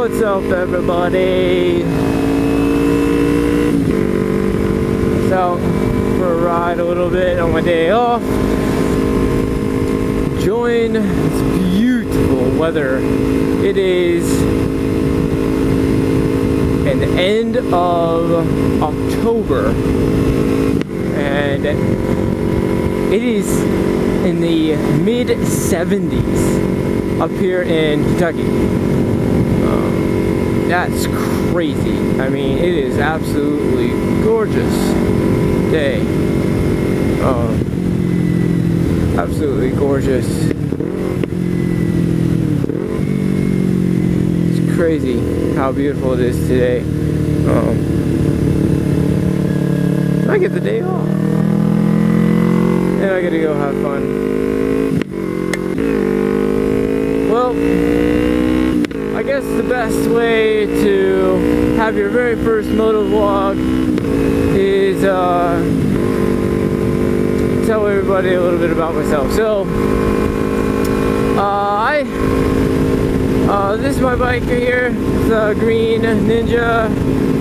What's up, everybody? It's out for a ride a little bit on my day off. Enjoying this beautiful weather. It is an end of October, and it is in the mid-70s up here in Kentucky. That's crazy. I mean, it is absolutely gorgeous day. Absolutely gorgeous. It's crazy how beautiful it is today. I get the day off, and I get to go have fun. Well, I guess the best way to have your very first motovlog is tell everybody a little bit about myself. So, this is my bike right here. It's a green Ninja,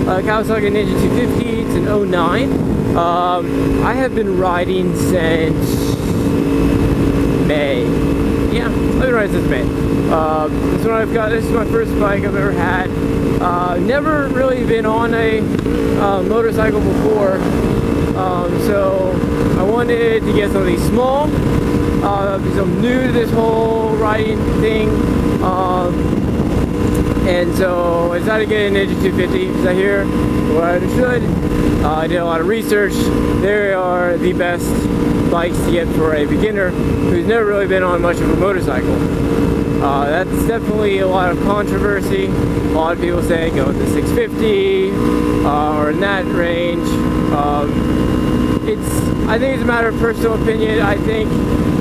Kawasaki Ninja 250. It's an 09. I have been riding since May. Yeah, I've been riding since May. This is my first bike I've ever had. Never really been on a motorcycle before, so I wanted to get something small because I'm new to this whole riding thing, and so I decided to get a Ninja 250 because I hear what I understood. I did a lot of research. They are the best bikes to get for a beginner who's never really been on much of a motorcycle. That's definitely a lot of controversy. A lot of people say go with the 650 or in that range. I think it's a matter of personal opinion. I think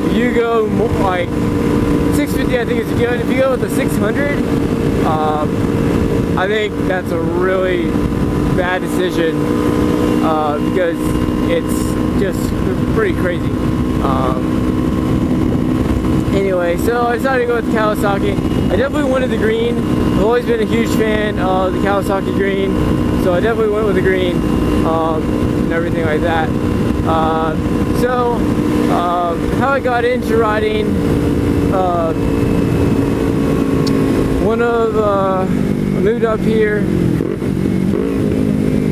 if you go more, like 650, I think it's good. If you go with the 600, I think that's a really bad decision because it's just pretty crazy. Anyway, so I decided to go with the Kawasaki. I definitely wanted the green. I've always been a huge fan of the Kawasaki green, so I definitely went with the green and everything like that. How I got into riding, I moved up here,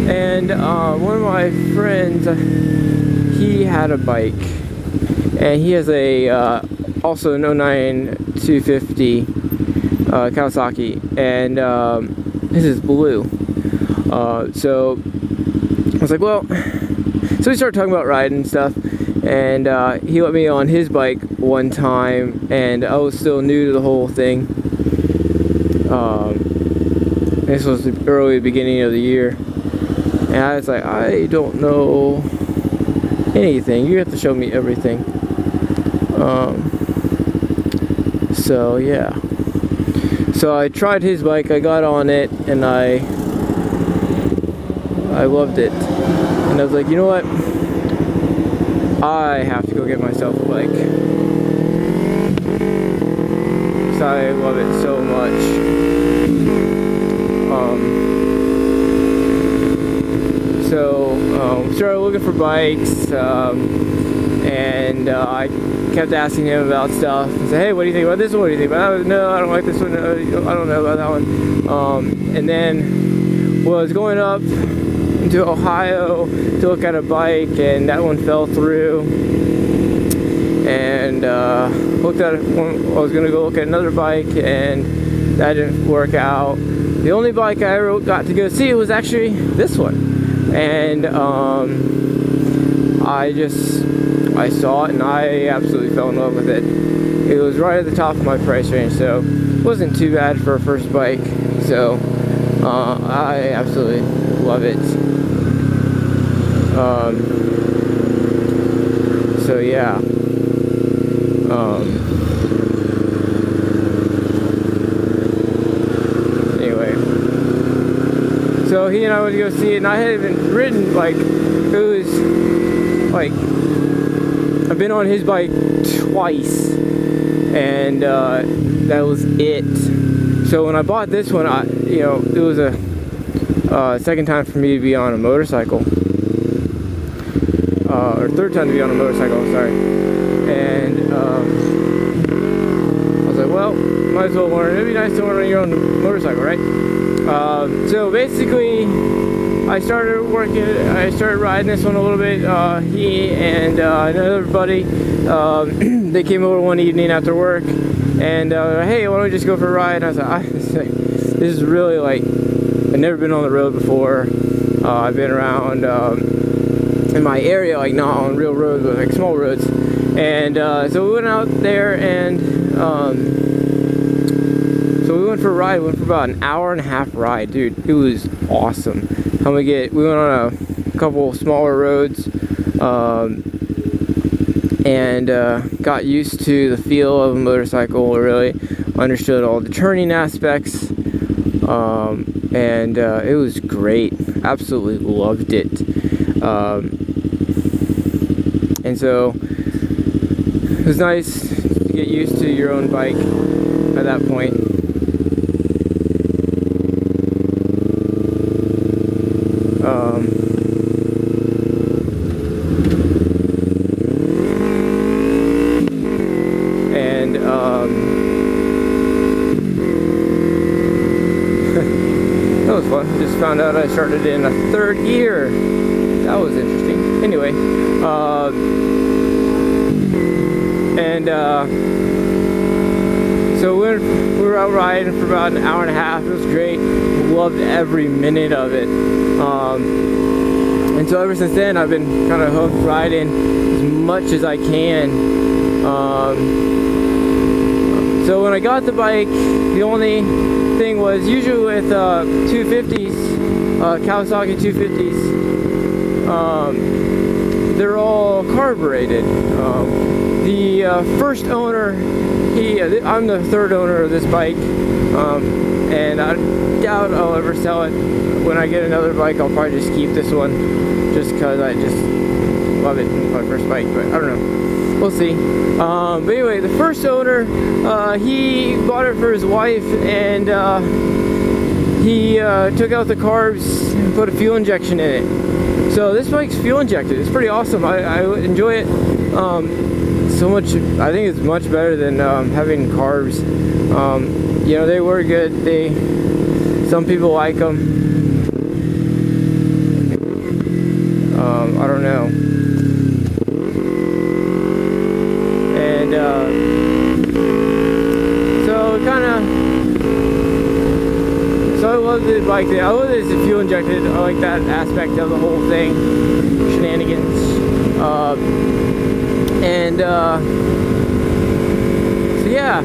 and one of my friends, he had a bike, and he has a also an 09 250 Kawasaki, and this is blue. So I was like, well, so we started talking about riding and stuff, and he let me on his bike one time, and I was still new to the whole thing. This was the early beginning of the year, and I was like, I don't know anything. You have to show me everything. So yeah, so I tried his bike, I got on it, and I loved it, and I was like, you know what, I have to go get myself a bike, because I love it so much. Started looking for bikes, and I kept asking him about stuff. I said, hey, what do you think about this one? What do you think about that? No, I don't like this one. No, I don't know about that one. And then was going up into Ohio to look at a bike, and that one fell through. And looked at one. I was going to go look at another bike, and that didn't work out. The only bike I ever got to go see was actually this one. And I saw it, and I absolutely fell in love with it. It was right at the top of my price range, so it wasn't too bad for a first bike. So I absolutely love it. So yeah. Anyway, so he and I went to go see it, and I had even ridden, like, it was like, I've been on his bike twice, and that was it. So when I bought this one, it was a second time for me to be on a motorcycle, or third time to be on a motorcycle, sorry. And I was like, well, might as well learn. It'd be nice to learn on your own motorcycle, right? So basically, I started riding this one a little bit. He and another buddy, they came over one evening after work, and hey, why don't we just go for a ride? And I was like, this is really like, I've never been on the road before. I've been around in my area, like not on real roads, but like small roads. And so we went out there, and so we went for a ride. We went for about an hour and a half ride, dude. It was awesome. We went on a couple smaller roads, and got used to the feel of a motorcycle. Really understood all the turning aspects, and it was great. Absolutely loved it. And so it was nice to get used to your own bike at that point. That was fun. Just found out I started in a third gear. That was interesting. Anyway, so we were out riding for about an hour and a half. It was great. Loved every minute of it. And so ever since then, I've been kind of hooked riding as much as I can. So when I got the bike, the only thing was, usually with 250s, Kawasaki 250s, they're all carbureted. The first owner, I'm the third owner of this bike, and I doubt I'll ever sell it. When I get another bike, I'll probably just keep this one, just because I just love it. It's my first bike, but I don't know. We'll see. But anyway, the first owner, he bought it for his wife, and he took out the carbs and put a fuel injection in it. So this bike's fuel injected. It's pretty awesome. I enjoy it so much. I think it's much better than having carbs. You know, they were good. Some people like them. I don't know. And so I love the bike. I love that it's fuel injected. I like that aspect of the whole thing. Shenanigans. So yeah.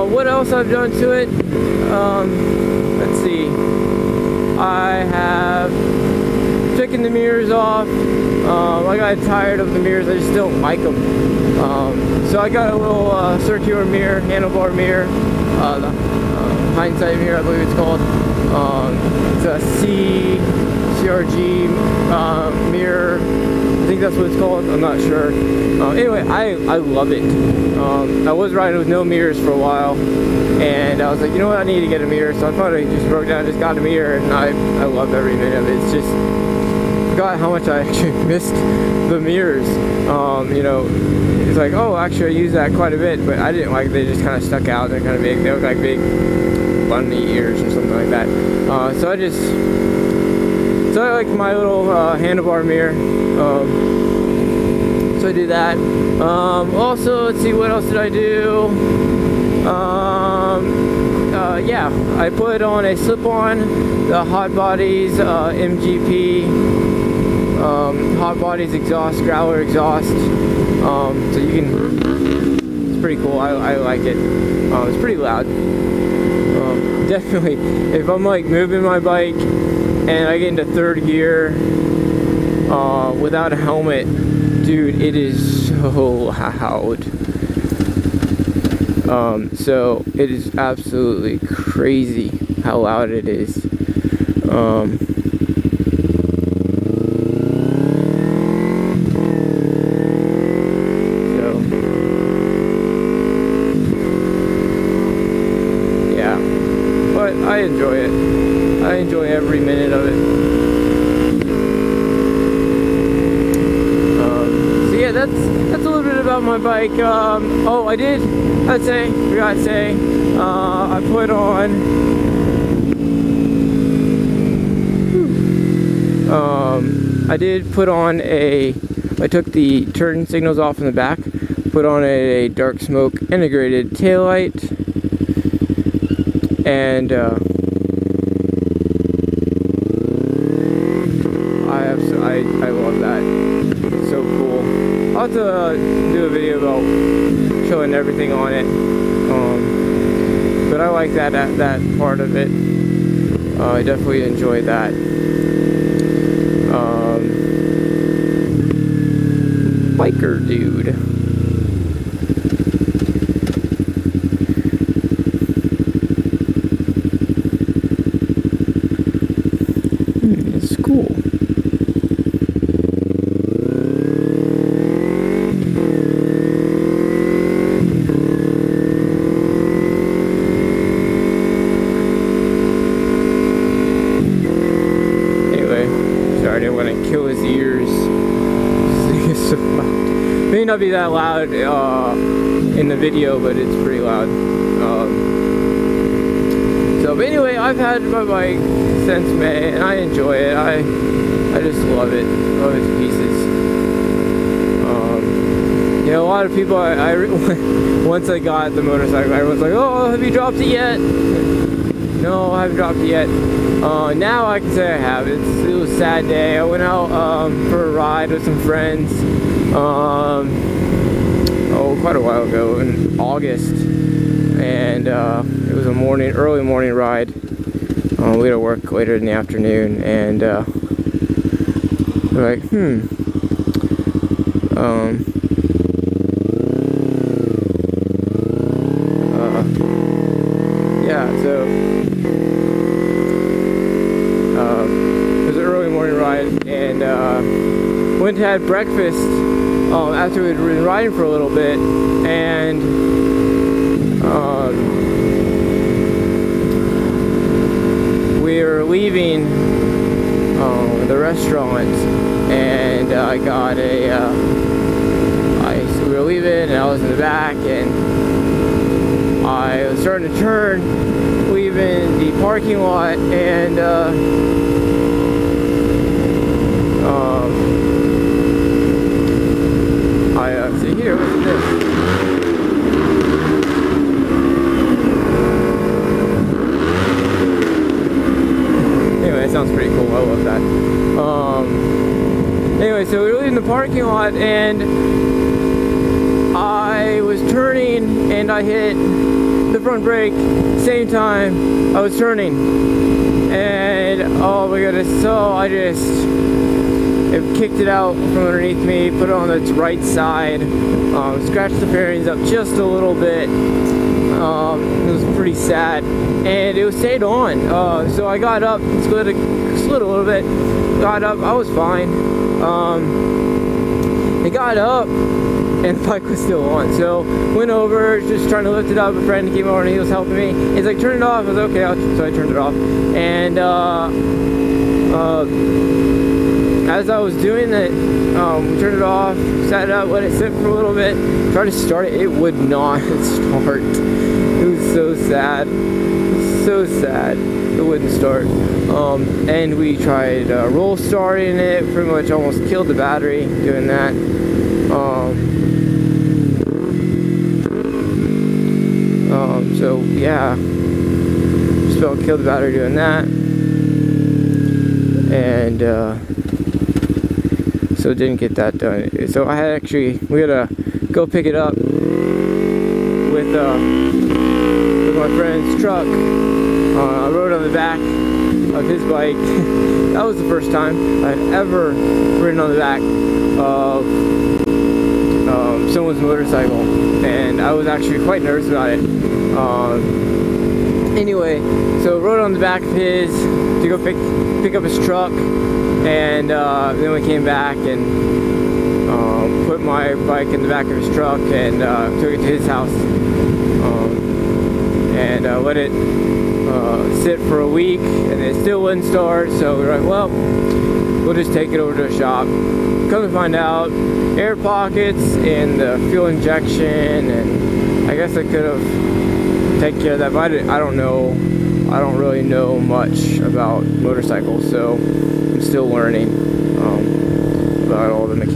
What else I've done to it? Let's see. I have taken the mirrors off. I got tired of the mirrors. I just don't like them. So I got a little circular mirror, handlebar mirror, the hindsight mirror, I believe it's called. It's a CRG mirror. I think that's what it's called. I'm not sure. Anyway, I love it. I was riding with no mirrors for a while, and I was like, you know what, I need to get a mirror. So I thought I just broke down, just got a mirror, and I love every minute of it. It's just, forgot how much I actually missed the mirrors. You know, it's like, oh, actually I use that quite a bit, but I didn't like, they just kind of stuck out. They're kind of big. They look like big bunny ears or something like that. So I like my little handlebar mirror. So I do that. Also, let's see, what else did I do? Yeah, I put on a slip-on, the Hot Bodies MGP Hot Bodies exhaust, growler exhaust. So you can, it's pretty cool. I like it. It's pretty loud. Definitely, if I'm like moving my bike and I get into third gear without a helmet, dude, it is so loud. So it is absolutely crazy how loud it is. So yeah. I enjoy it. I enjoy every minute of it. So yeah, that's a little bit about my bike. Oh, forgot to say, I put on, I took the turn signals off in the back, put on a dark smoke integrated taillight, and I love that. It's so cool. I'll have to do a video about showing everything on it, but I like that part of it. I definitely enjoy that. Biker dude. It's cool. Anyway, sorry, I didn't want to kill his ears. So loud. May not be that loud in the video, but it's pretty loud. But anyway, I've had my bike since May, and I enjoy it. I just love it to pieces. You know, a lot of people, once I got the motorcycle, everyone's like, "Oh, have you dropped it yet?" No, I haven't dropped it yet. Now I can say I have. It was a sad day. I went out for a ride with some friends. Quite a while ago in August, and it was a early morning ride. We had to work later in the afternoon, and we're like, yeah, so it was an early morning ride, and went and had breakfast after we'd been riding for a little bit, and we were leaving the restaurant, and I got we were leaving, and I was in the back, and I was starting to turn, leaving the parking lot, and see here, what's this? Anyway, it sounds pretty cool. I love that. Anyway, so we were leaving the parking lot, and I was turning, and I hit the front brake same time I was turning, and oh my goodness, so it kicked it out from underneath me, put it on its right side, scratched the fairings up just a little bit. It was pretty sad, and it stayed on. So I got up, slid a little bit, got up, I was fine. I got up, and the bike was still on. So went over, just trying to lift it up. A friend came over and he was helping me. He's like, turn it off. I was like, okay, so I turned it off. And as I was doing it, we turned it off, sat it up, let it sit for a little bit, tried to start it. It would not start. It was so sad. So sad. It wouldn't start. And we tried roll starting it, pretty much almost killed the battery doing that. So yeah, just about killed the battery doing that, and so didn't get that done. So we had to go pick it up with my friend's truck. I rode on the back of his bike. That was the first time I'd ever ridden on the back of someone's motorcycle, and I was actually quite nervous about it. Anyway, so rode on the back of his to go pick up his truck, and then we came back and put my bike in the back of his truck and took it to his house, and let it sit for a week and it still wouldn't start, so we're like, well, we'll just take it over to a shop. Come to find out, air pockets and the fuel injection, and I guess I could have taken care of that, but I don't know. I don't really know much about motorcycles, so I'm still learning about all the mechanics.